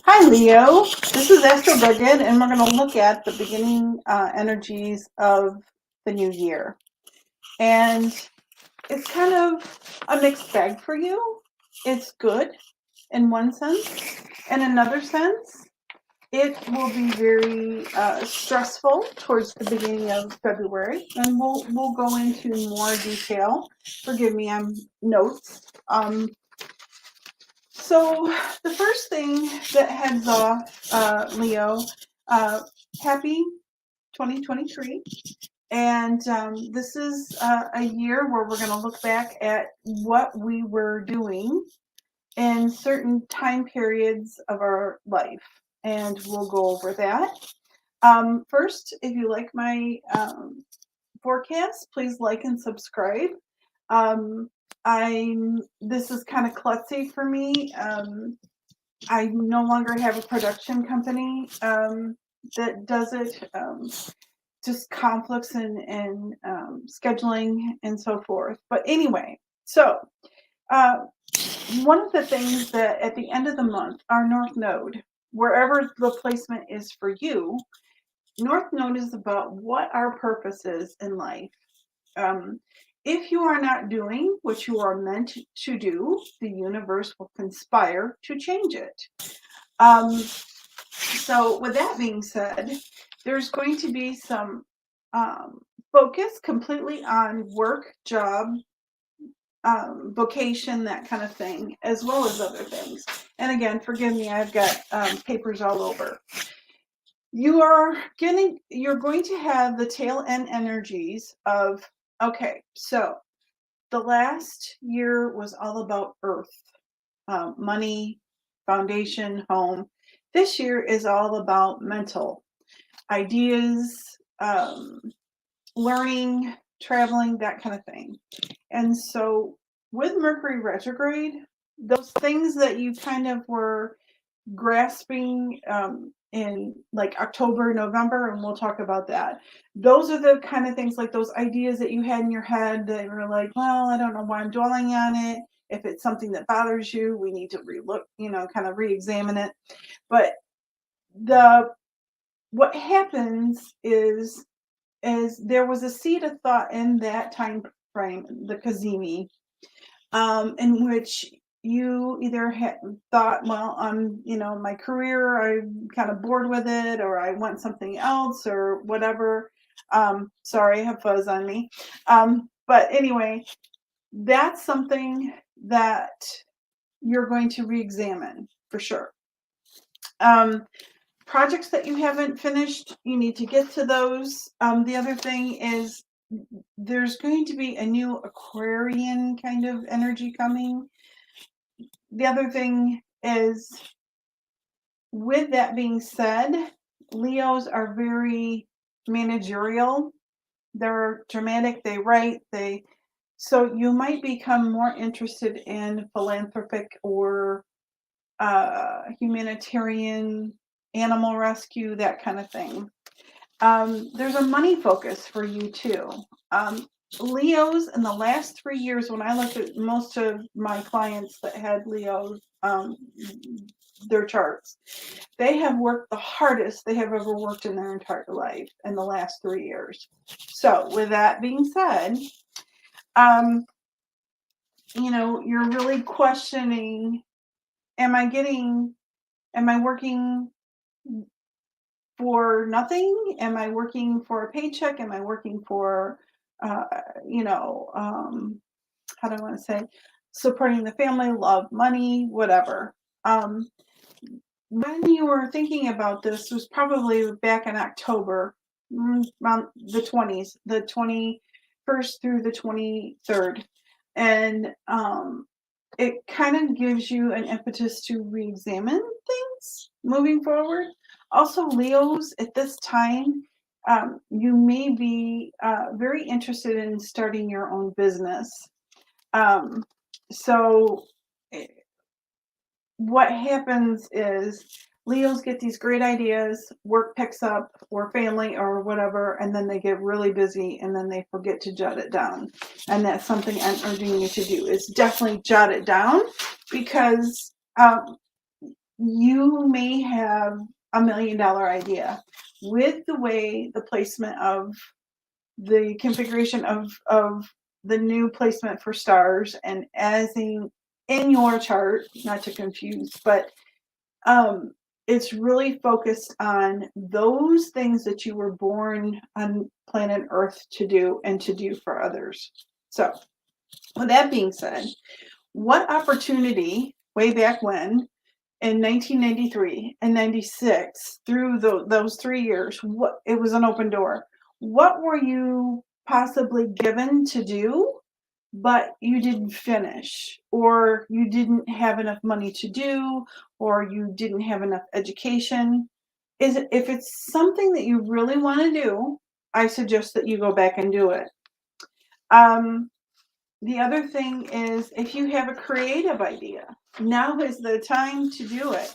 Hi, Leo. This is Astrobrighid, and we're going to look at the beginning energies of the new year. And it's kind of a mixed bag for you. It's good in one sense. In another sense, it will be very stressful towards the beginning of February, and we'll go into more detail. Forgive me, I'm notes. So the first thing that heads off, Leo, uh, happy 2023. And this is a year where we're going to look back at what we were doing in certain time periods of our life. And we'll go over that. First, if you like my forecast, please like and subscribe. Um, this is kind of klutzy for me. I no longer have a production company that does it. Just conflicts and scheduling and so forth. But anyway, so uh, one of the things that at the end of the month, our North Node, wherever the placement is for you, North Node is about what our purpose is in life. Um, if you are not doing what you are meant to do, the universe will conspire to change it. Um, so, with that being said, there's going to be some focus completely on work, job, vocation, that kind of thing, as well as other things. And again, forgive me, I've got papers all over. You're going to have the tail end energies of, okay, so the last year was all about earth, money, foundation, home. This year is all about mental ideas, learning, traveling, that kind of thing. And so with Mercury retrograde, those things that you kind of were grasping in like October, November, and we'll talk about that. Those are the kind of things, like those ideas that you had in your head that were like, well, I don't know why I'm dwelling on it. If it's something that bothers you, we need to relook, kind of re-examine it. But what happens is there was a seed of thought in that time frame, the Kazemi, in which you either had thought, well, my career, I'm kind of bored with it, or I want something else, or whatever. Sorry, I have fuzz on me. But anyway, that's something that you're going to re-examine for sure. Projects that you haven't finished, you need to get to those. The other thing is there's going to be a new Aquarian kind of energy coming. The other thing is, with that being said, Leos are very managerial. They're dramatic, they write, so you might become more interested in philanthropic or humanitarian, animal rescue, that kind of thing. There's a money focus for you too. Leos in the last 3 years, when I looked at most of my clients that had Leos, their charts, they have worked the hardest they have ever worked in their entire life in the last 3 years. So with that being said, you're really questioning, am I working for nothing? Am I working for a paycheck? Am I working for, how do I want to say, supporting the family, love, money, whatever. When you were thinking about this was probably back in October, around the 20s, the 21st through the 23rd. And it kind of gives you an impetus to re-examine things moving forward. Also, Leos, at this time, you may be very interested in starting your own business. So what happens is Leos get these great ideas, work picks up, or family or whatever, and then they get really busy and then they forget to jot it down. And that's something I'm urging you to do, is definitely jot it down, because you may have $1 million idea with the way the placement of the configuration of the new placement for stars and as in your chart, not to confuse, but it's really focused on those things that you were born on planet Earth to do and to do for others. So with that being said, what opportunity way back when in 1993 and 96 through those 3 years, what it was an open door. What were you possibly given to do but you didn't finish, or you didn't have enough money to do, or you didn't have enough education? If it's something that you really want to do, I suggest that you go back and do it. The other thing is, if you have a creative idea, now is the time to do it,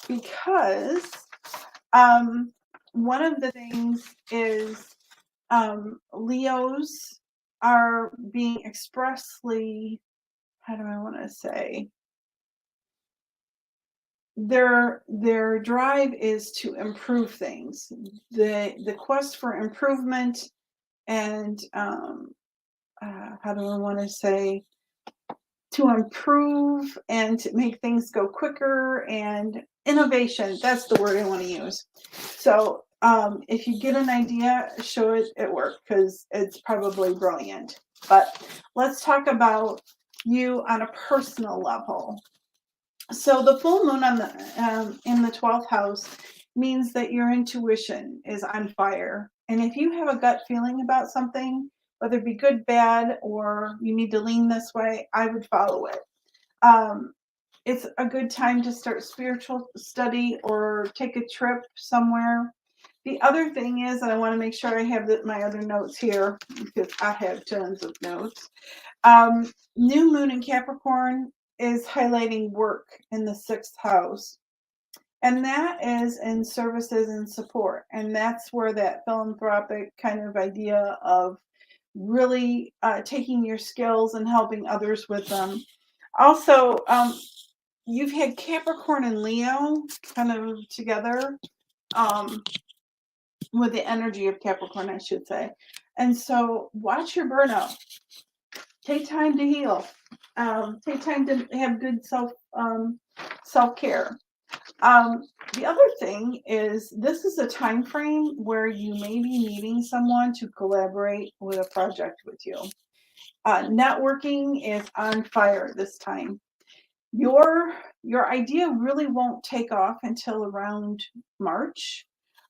because one of the things is Leos are being expressly, how do I want to say, their drive is to improve things. The quest for improvement and how do I want to say, to improve and to make things go quicker, and innovation, that's the word I want to use. So if you get an idea, show it at work, because it's probably brilliant. But let's talk about you on a personal level. So the full moon on the in the 12th house means that your intuition is on fire. And if you have a gut feeling about something, whether it be good, bad, or you need to lean this way, I would follow it. It's a good time to start spiritual study or take a trip somewhere. The other thing is, and I want to make sure I have my other notes here, because I have tons of notes. New moon in Capricorn is highlighting work in the 6th house. And that is in services and support. And that's where that philanthropic kind of idea of really taking your skills and helping others with them. Also, you've had Capricorn and Leo kind of together with the energy of Capricorn, I should say. And so watch your burnout. Take time to heal. Take time to have good self-care. The other thing is, this is a time frame where you may be needing someone to collaborate with a project with you. Networking is on fire this time. Your idea really won't take off until around March,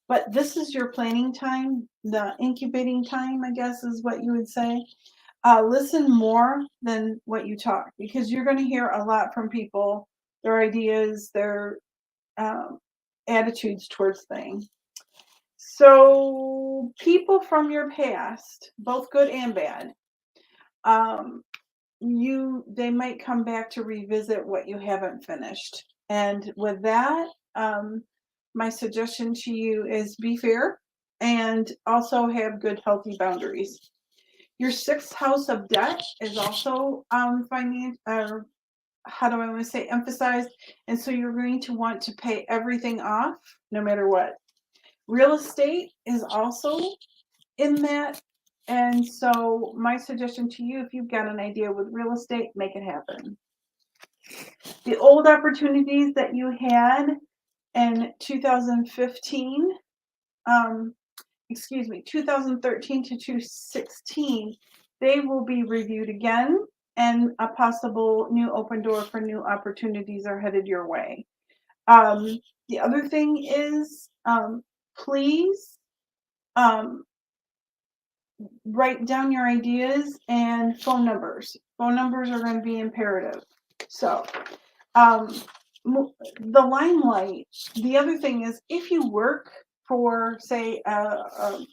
but this is your planning time, the incubating time, I guess is what you would say. Listen more than what you talk, because you're going to hear a lot from people, their ideas, their attitudes towards things. So people from your past, both good and bad, they might come back to revisit what you haven't finished. And with that, my suggestion to you is be fair and also have good, healthy boundaries. Your 6th house of debt is also how do I want to say, emphasized. And so you're going to want to pay everything off no matter what. Real estate is also in that. And so my suggestion to you, if you've got an idea with real estate, make it happen. The old opportunities that you had in 2015, 2013 to 2016, they will be reviewed again, and a possible new open door for new opportunities are headed your way. The other thing is, please write down your ideas and phone numbers. Phone numbers are going to be imperative. So the limelight, the other thing is, if you work for, say, an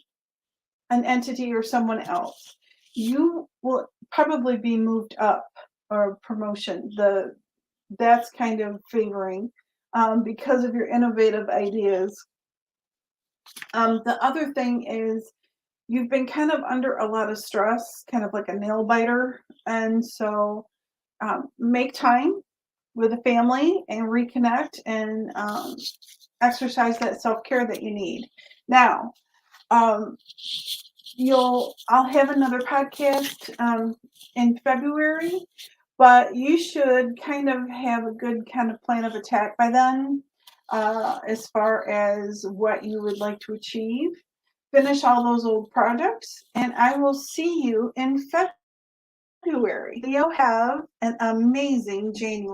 entity or someone else, you will probably be moved up, or promotion. That's kind of favoring because of your innovative ideas. The other thing is, you've been kind of under a lot of stress, kind of like a nail biter. And so make time with a family and reconnect and exercise that self-care that you need. Now, I'll have another podcast in February, but you should kind of have a good kind of plan of attack by then, as far as what you would like to achieve. Finish all those old projects, and I will see you in February. Leo, have an amazing January.